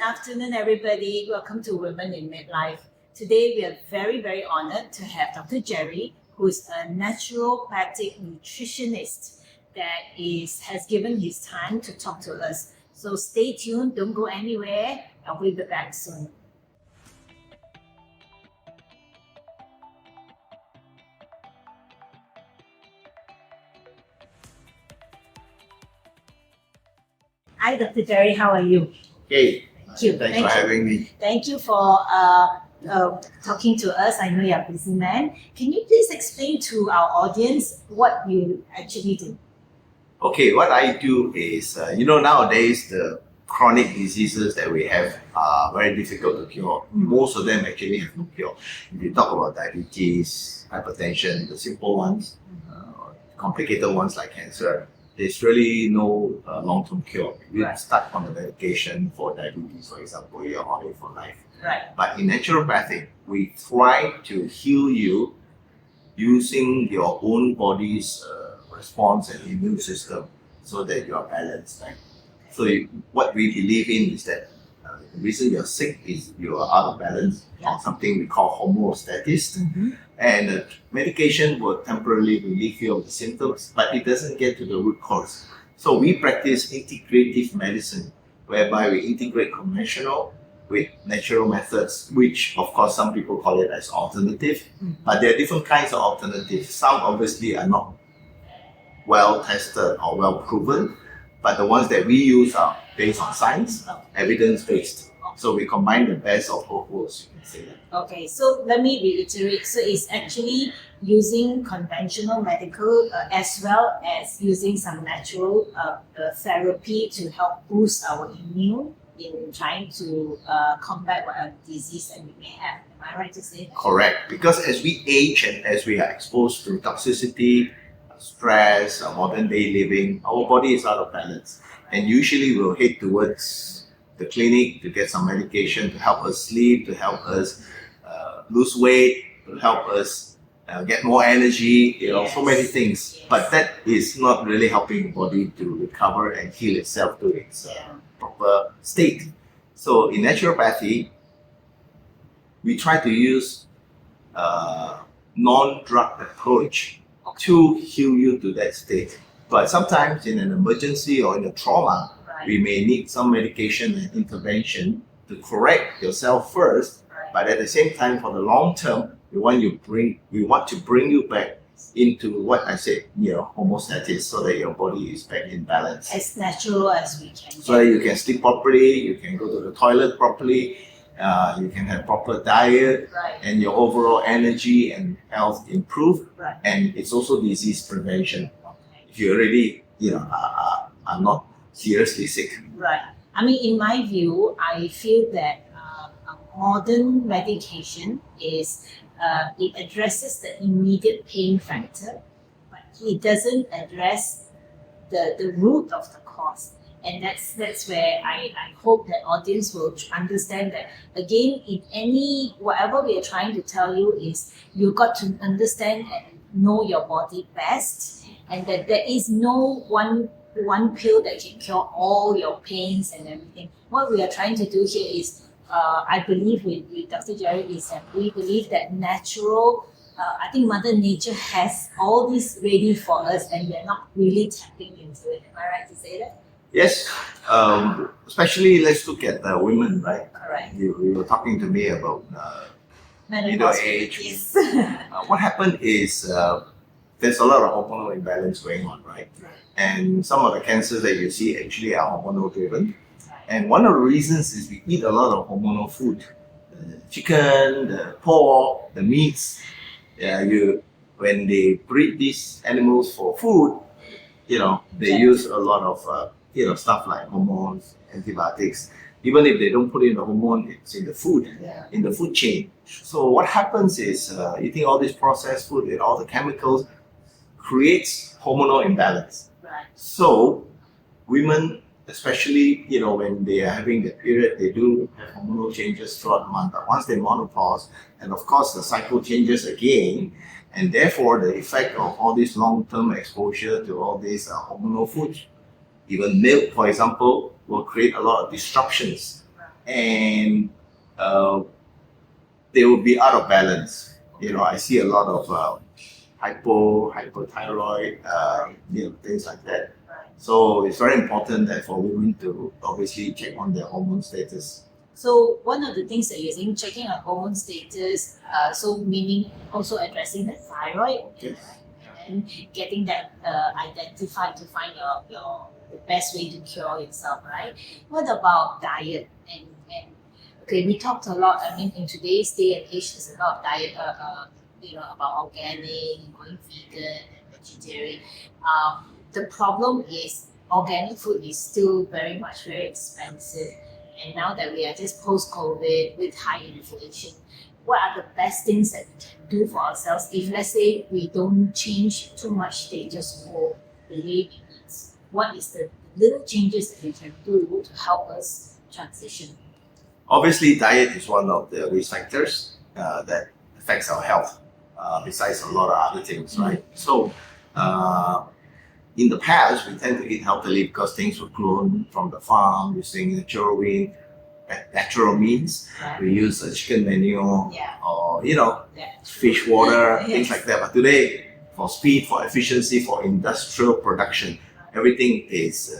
afternoon, everybody. Welcome to Women in Midlife. Today, we are very, very honored to have Dr. Jerry, who is a naturopathic nutritionist that has given his time to talk to us. So stay tuned, don't go anywhere, and we'll be back soon. Hi, Dr. Jerry, how are you? Hey, Thank you. thanks for having me. Thank you for talking to us. I know you're a busy man. Can you please explain to our audience what you actually do? Okay, what I do is, nowadays the chronic diseases that we have are very difficult to cure. Most of them actually have no cure. If you talk about diabetes, hypertension, the simple ones, complicated ones like cancer, there's really no long-term cure. If you start on the medication for diabetes, for example, you're on it for life. Right. But in naturopathic, we try to heal you using your own body's response and immune system so that you are balanced. Right? So what we believe in is that the reason you're sick is you are out of balance, or something we call homeostasis. And medication will temporarily relieve you of the symptoms, but it doesn't get to the root cause. So we practice integrative medicine, whereby we integrate conventional with natural methods, which of course some people call it as alternative, but there are different kinds of alternatives. Some obviously are not well tested or well proven, but the ones that we use are based on science, evidence-based. So we combine the best of both worlds, you can say that. Okay, so let me reiterate. So it's actually using conventional medical as well as using some natural therapy to help boost our immune in trying to combat whatever disease that we may have. Am I right to say that? Correct, because as we age and as we are exposed to toxicity, stress, modern day living, our body is out of balance. And usually we'll head towards the clinic to get some medication to help us sleep, to help us lose weight, to help us get more energy, so many things. But that is not really helping the body to recover and heal itself to its proper state. So in naturopathy, we try to use non-drug approach to heal you to that state. But sometimes in an emergency or in a trauma, we may need some medication and intervention to correct yourself first, but at the same time, for the long term, we want to bring you back into what I said, homeostasis, so that your body is back in balance. As natural as we can. So that you can sleep properly, you can go to the toilet properly, you can have proper diet, and your overall energy and health improve. And it's also disease prevention. If you already, are not seriously sick. Right. I mean, in my view, I feel that modern medication is it addresses the immediate pain factor, but it doesn't address the root of the cause. And that's where I hope that audience will understand that, again, whatever we are trying to tell you is you got to understand and know your body best, and that there is no one pill that can cure all your pains and everything. What we are trying to do here is, I believe with Dr. Jerry, is that we believe that natural, I think Mother Nature has all this ready for us and we're not really tapping into it. Am I right to say that? Yes, especially let's look at women, right? Correct. You were talking to me about middle age. Yes. What happened is there's a lot of hormonal imbalance going on, right? And some of the cancers that you see actually are hormonal driven. And one of the reasons is we eat a lot of hormonal food. The chicken, the pork, the meats. When they breed these animals for food, they use a lot of stuff like hormones, antibiotics. Even if they don't put in the hormone, it's in the food, in the food chain. So what happens is eating all this processed food with all the chemicals creates hormonal imbalance. So women, especially when they are having the period, they do have hormonal changes throughout the month. But once they menopause, and of course the cycle changes again, and therefore the effect of all this long-term exposure to all these hormonal foods, even milk, for example, will create a lot of disruptions and they will be out of balance. I see a lot of hypothyroid, things like that. So it's very important that for women to obviously check on their hormone status. So one of the things that you're saying, checking on hormone status, so meaning also addressing the thyroid, Yes. and getting that identified to find the best way to cure yourself, right? What about diet? And okay, we talked a lot. I mean, in today's day and age, there's a lot of diet, about organic, going vegan, and vegetarian. The problem is organic food is still very expensive. And now that we are just post-COVID with high inflation, what are the best things that we can do for ourselves if, let's say, we don't change too much status quo the way we eat? What is the little changes that we can do to help us transition? Obviously, diet is one of the risk factors that affects our health, besides a lot of other things, right? So, in the past, we tend to eat healthily because things were grown from the farm using natural means. Right. We use a chicken manure or Yeah. fish water, Yes. things like that. But today, for speed, for efficiency, for industrial production, everything is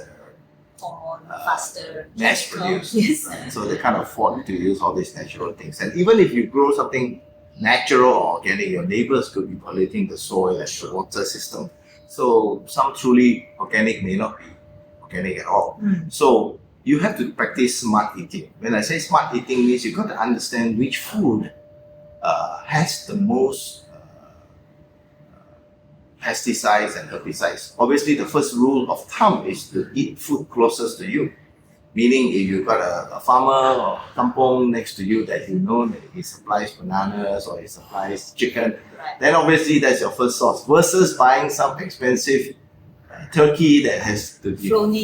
Hormone, faster, mass chemical. produced. Yes. Right? So they can't afford to use all these natural things. And even if you grow something natural or organic, your neighbors could be polluting the soil and the water system. So some truly organic may not be organic at all. So you have to practice smart eating. When I say smart eating means you've got to understand which food has the most pesticides and herbicides. Obviously, the first rule of thumb is to eat food closest to you. Meaning, if you've got a farmer or kampong next to you that you know that he supplies bananas or he supplies chicken, then obviously that's your first source. Versus buying some expensive turkey that has to be flown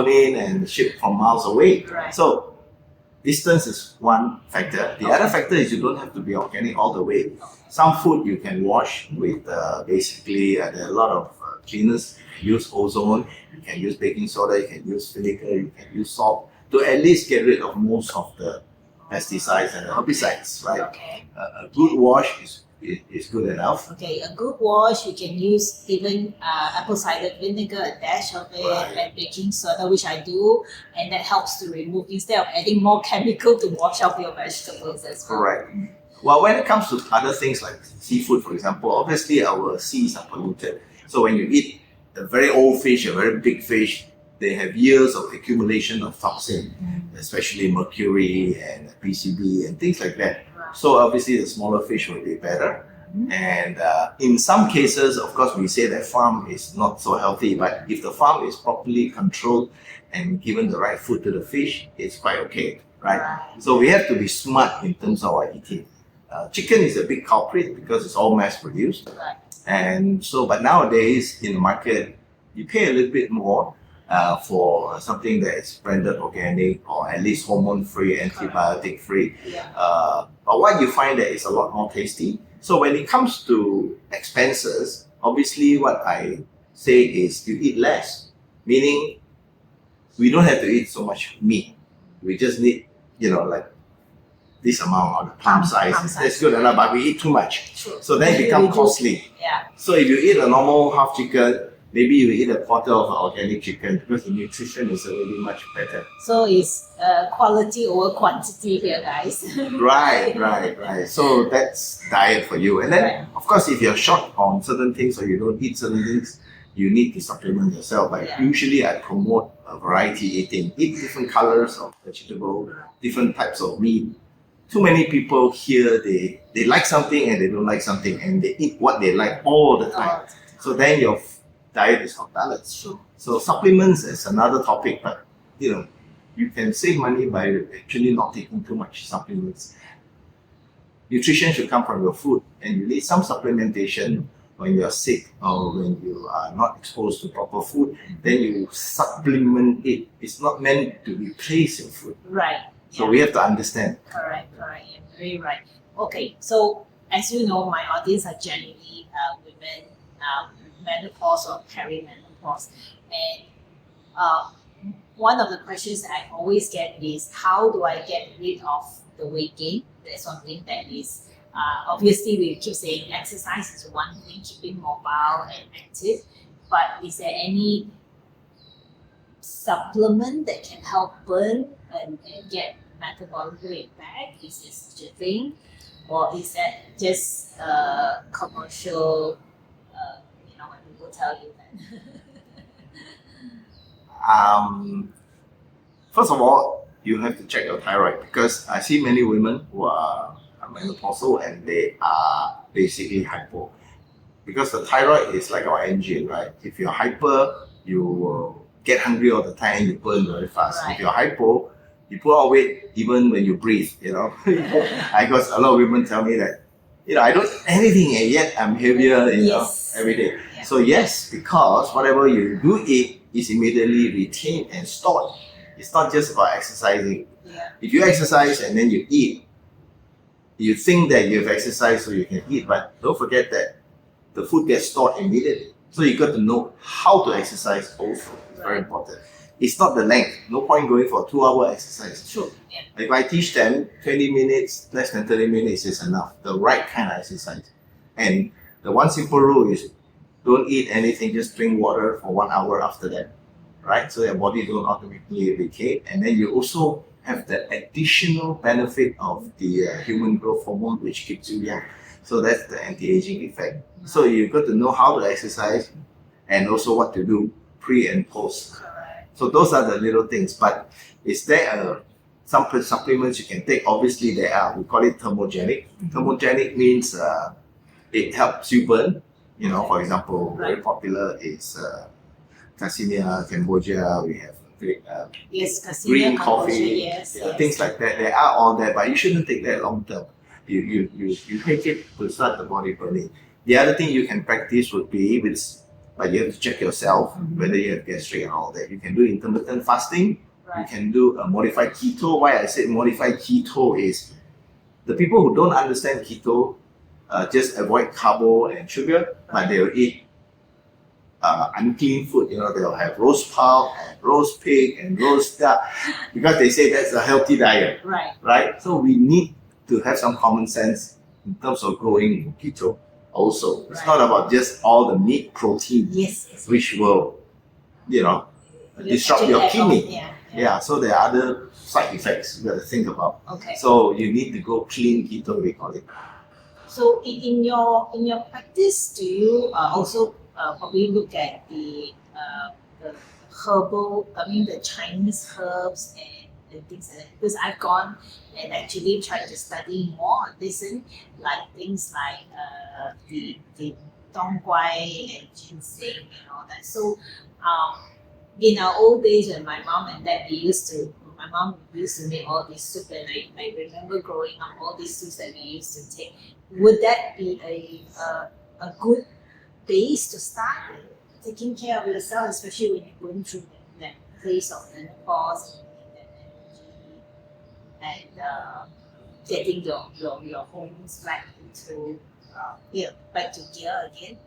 in and shipped from miles away. Right. So distance is one factor. The other factor is you don't have to be organic all the way. Some food you can wash with basically there are a lot of cleaners. You can use ozone, you can use baking soda, you can use vinegar, you can use salt to at least get rid of most of the pesticides and the herbicides, right? Okay. A good wash is good enough. Okay, a good wash, you can use even apple cider vinegar, a dash of it, Right. and baking soda, which I do, and that helps to remove, instead of adding more chemical to wash off your vegetables as well. Correct. Well, when it comes to other things like seafood, for example, obviously our seas are polluted. So when you eat a very old fish, a very big fish, they have years of accumulation of toxin, especially mercury and PCB and things like that. So obviously the smaller fish will be better. And in some cases, of course, we say that farm is not so healthy, but if the farm is properly controlled and given the right food to the fish, it's quite okay, right? So we have to be smart in terms of our eating. Chicken is a big culprit because it's all mass produced. Right. And so, but nowadays in the market, you pay a little bit more for something that is branded organic or at least hormone-free, antibiotic-free. Yeah. But what you find that is a lot more tasty. So when it comes to expenses, obviously what I say is you eat less, meaning we don't have to eat so much meat. We just need, like this amount on the palm size. That's good enough, but we eat too much. True. So then it becomes costly. Yeah. So if you eat a normal half chicken, maybe you eat a quarter of organic chicken because the nutrition is already much better. So it's quality over quantity here, guys. Right. So that's diet for you. And then, of course, if you're short on certain things or you don't eat certain things, you need to supplement yourself. But usually I promote a variety eating. Eat different colors of vegetable, different types of meat. Too many people here, they like something and they don't like something and they eat what they like all the time. So then your diet is not balanced. True. So supplements is another topic, but you can save money by actually not taking too much supplements. Nutrition should come from your food, and you need some supplementation when you're sick or when you are not exposed to proper food. Then you supplement it. It's not meant to replace your food. Right. So we have to understand. Correct. You're very right. Okay, so as you know, my audience are generally women, menopause or perimenopause, and one of the questions that I always get is how do I get rid of the weight gain? That's one thing that is obviously we keep saying exercise is one thing, keeping mobile and active, but is there any supplement that can help burn and get metabolic rate back? Is this such a thing? Or is that just commercial, when people tell you that? First of all, you have to check your thyroid because I see many women who are menopausal and they are basically hypo. Because the thyroid is like our engine, right? If you're hyper, you will get hungry all the time, you burn very fast. Right. If you're hypo, you put on weight even when you breathe, I got a lot of women tell me that, I don't eat anything and yet I'm heavier, Yes. every day. Yeah. So yes, because whatever you do eat is immediately retained and stored. It's not just about exercising. Yeah. If you exercise and then you eat, you think that you've exercised so you can eat, but don't forget that the food gets stored immediately. So you got to know how to exercise also. It's very important. It's not the length. No point going for 2-hour exercise. True. Yeah. If I teach them 20 minutes, less than 30 minutes is enough. The right kind of exercise. And the one simple rule is don't eat anything, just drink water for 1 hour after that. Right? So your body don't automatically decay. And then you also have the additional benefit of the human growth hormone, which keeps you young. So that's the anti-aging effect. So you've got to know how to exercise and also what to do pre and post. Correct. So those are the little things. But is there some supplements you can take? Obviously there are. We call it thermogenic. Thermogenic means it helps you burn. For example, very popular is Cassinia, Cambodia. We have Yes, Cassinia, green Cambodia, coffee, yes. things like that. They are all there, but you shouldn't take that long term. You take it to start the body burning. The other thing you can practice would be but you have to check yourself whether you have gastric and all that. You can do intermittent fasting. Right. You can do a modified keto. Why I said modified keto is the people who don't understand keto just avoid carbo and sugar, but they'll eat unclean food. They'll have roast pork and roast pig and roast duck because they say that's a healthy diet, right? So we need to have some common sense in terms of growing keto also. It's not about just all the meat protein, Yes. which will, disrupt your kidney. Yeah, so there are other side effects you got to think about. Okay. So you need to go clean keto, we call it. So in your practice, do you also probably look at the herbal, the Chinese herbs and things like that? Because I've gone and actually tried to study more on this, like things like the dong guai and ginseng and all that. So in our old days when my mom and dad my mom used to make all these soup, and I remember growing up all these soups that we used to take. Would that be a good base to start taking care of yourself, especially when you're going through that phase of menopause and that energy and getting your hormones back to gear again?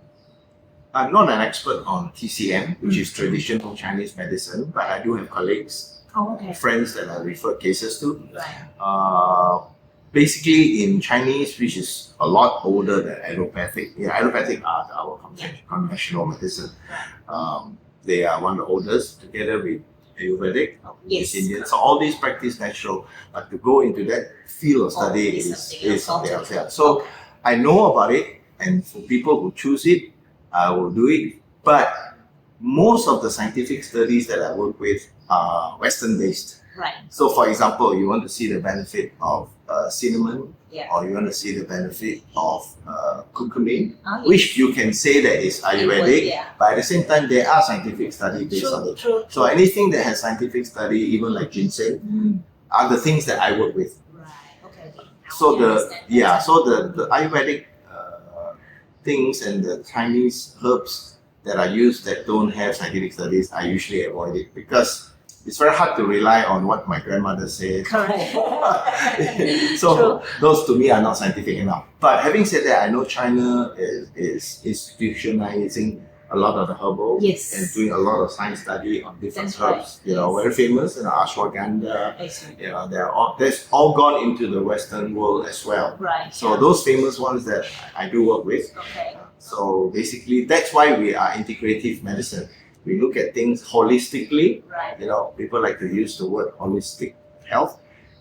I'm not an expert on TCM, which is traditional Chinese medicine, but I do have colleagues, friends that I refer cases to. Right. Basically, in Chinese, which is a lot older than allopathic. Allopathic are our conventional medicine. They are one of the oldest, together with Ayurvedic, Yes. Indian. So all these practice natural, but to go into that field of study is is something something else. else. Yeah. So I know about it, and for people who choose it, I will do it. But most of the scientific studies that I work with are Western based. Right. So, for example, you want to see the benefit of cinnamon, Yeah. or you want to see the benefit of curcumin, Oh, yes. which you can say that is Ayurvedic, Yeah. but at the same time, there are scientific studies based on it. True. So, anything that has scientific study, even like ginseng, are the things that I work with. Right. Okay. So Now I understand. so the Ayurvedic things and the Chinese herbs that are used that don't have scientific studies, I usually avoid it because it's very hard to rely on what my grandmother said. Correct. So True. those to me are not scientific enough. But having said that, I know China is institutionalizing a lot of the herbal Yes. and doing a lot of science study on different That's herbs. right. Very famous, ashwagandha. Excellent. That's all gone into the Western world as well. Right. So those famous ones that I do work with. Okay. So basically, that's why we are integrative medicine. We look at things holistically. Right. People like to use the word holistic health,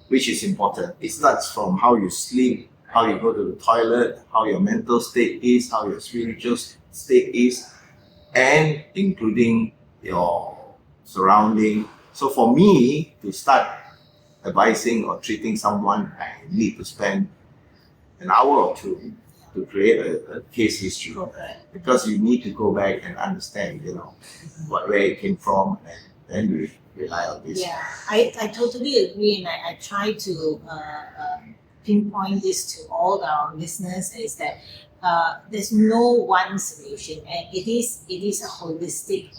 which is important. It starts from how you sleep, how you go to the toilet, how your mental state is, how your spiritual state is, and including your surrounding. So for me to start advising or treating someone, I need to spend an hour or two to create a case history, Okay. because you need to go back and understand, where it came from, and then we rely on this. Yeah, I totally agree, and I try to pinpoint this to all our listeners is that there's no one solution, and it is a holistic.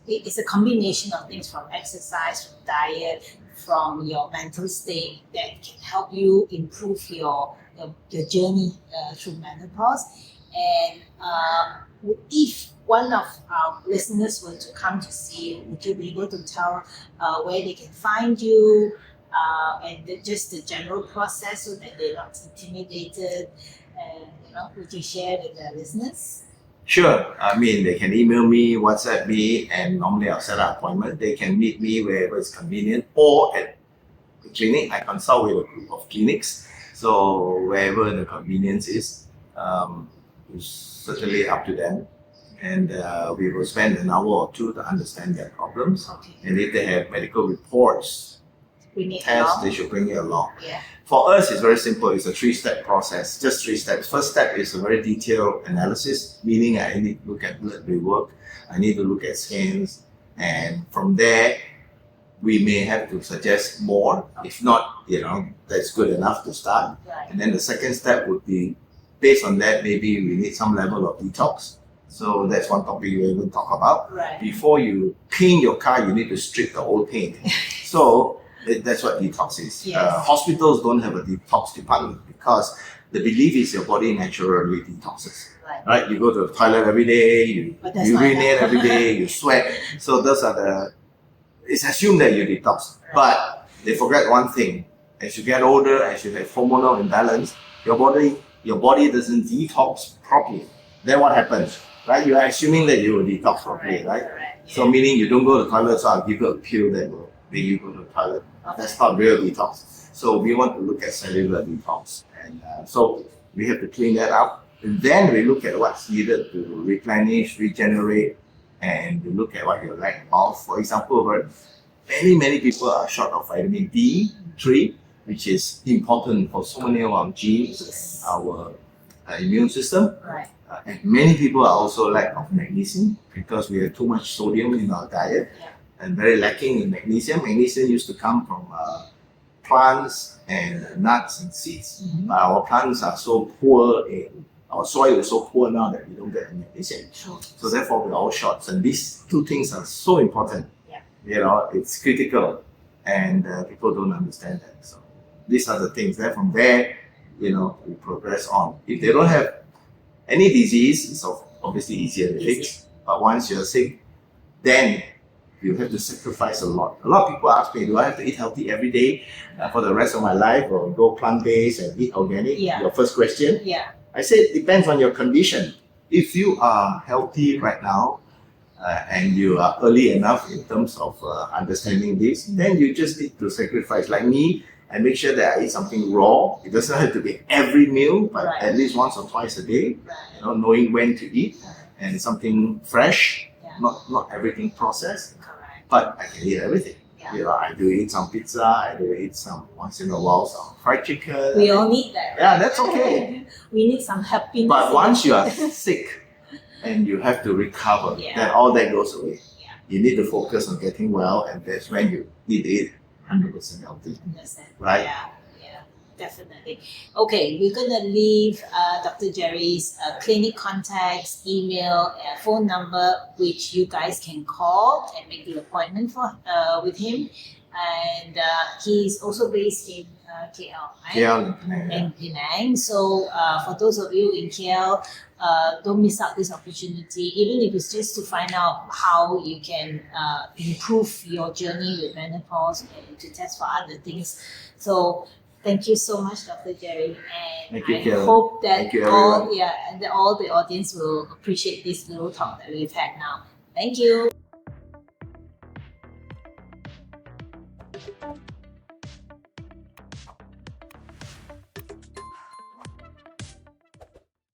It's a combination of things, from exercise, from diet, from your mental state, that can help you improve your journey through menopause. And if one of our listeners were to come to see you, would you be able to tell where they can find you, and just the general process, so that they're not intimidated? Would you share with the listeners? Sure. They can email me, WhatsApp me, and normally I'll set up an appointment. They can meet me wherever it's convenient, or at the clinic. I consult with a group of clinics. So wherever the convenience is, it's certainly up to them. And we will spend an hour or two to understand their problems. Okay. And if they have medical reports, Bring it tests, along. they should bring it along. Yeah. For us, it's very simple. It's a 3-step process, just 3 steps. First step is a very detailed analysis, meaning I need to look at blood work, I need to look at scans, and from there, we may have to suggest more. If not, that's good enough to start. Right. And then the second step would be, based on that, maybe we need some level of detox. So that's one topic we will talk about. Right. Before you paint your car, you need to strip the old paint. So that's what detox is. Yes. Hospitals don't have a detox department because the belief is your body naturally detoxes. Right? You go to the toilet every day, you But that's not urinate enough. every day, you sweat. So those are it's assumed that you detox. Right. But they forget one thing. As you get older, as you have hormonal imbalance, your body doesn't detox properly. Then what happens? Right? You are assuming that you will detox properly, right? Correct. So meaning you don't go to the toilet, so I'll give you a pill that will make you go to the toilet. That's not real detox. So we want to look at cellular detox. And so we have to clean that up. And then we look at what's needed to replenish, regenerate, and we look at what you're lack of. For example, many people are short of vitamin D3, which is important for so many of our genes, Yes. our immune system. Right. And many people are also lack of magnesium because we have too much sodium in our diet. Yeah. And very lacking in magnesium. Magnesium used to come from plants and nuts and seeds. Mhm. But our plants are so poor our soil is so poor now that we don't get magnesium. Sure. So therefore we're all short. And these two things are so important. Yeah. It's critical, and people don't understand that. So these are the things. Then from there, we progress on. If they don't have any disease, it's obviously easier to fix. But once you're sick, then you have to sacrifice a lot. A lot of people ask me, do I have to eat healthy every day for the rest of my life, or go plant-based and eat organic? Yeah. Your first question. Yeah. I said it depends on your condition. If you are healthy right now and you are early enough in terms of understanding this, then you just need to sacrifice. Like me, I make sure that I eat something raw. It doesn't have to be every meal, but Right. at least once or twice a day. Right. Knowing when to eat, and something fresh, Yeah. not everything processed. Correct. But I can eat everything. Yeah. I do eat some pizza. I do eat some once in a while some fried chicken. We all need that. Yeah, that's okay. We need some happiness. But once you are sick and you have to recover, Yeah. then all that goes away. Yeah. You need to focus on getting well, and that's when you need to eat 100% healthy. Understand. Right. Yeah, definitely. Okay, we're gonna leave Dr. Jerry's clinic contacts, email, phone number, which you guys can call and make the appointment for with him. And he's also based in KL, right? KL and Penang. In Penang. So for those of you in KL, don't miss out this opportunity, even if it's just to find out how you can improve your journey with menopause and to test for other things. So thank you so much, Dr. Jerry, and Thank you, I Karen. hope that Thank you, all everyone. and that all the audience will appreciate this little talk that we've had now. Thank you.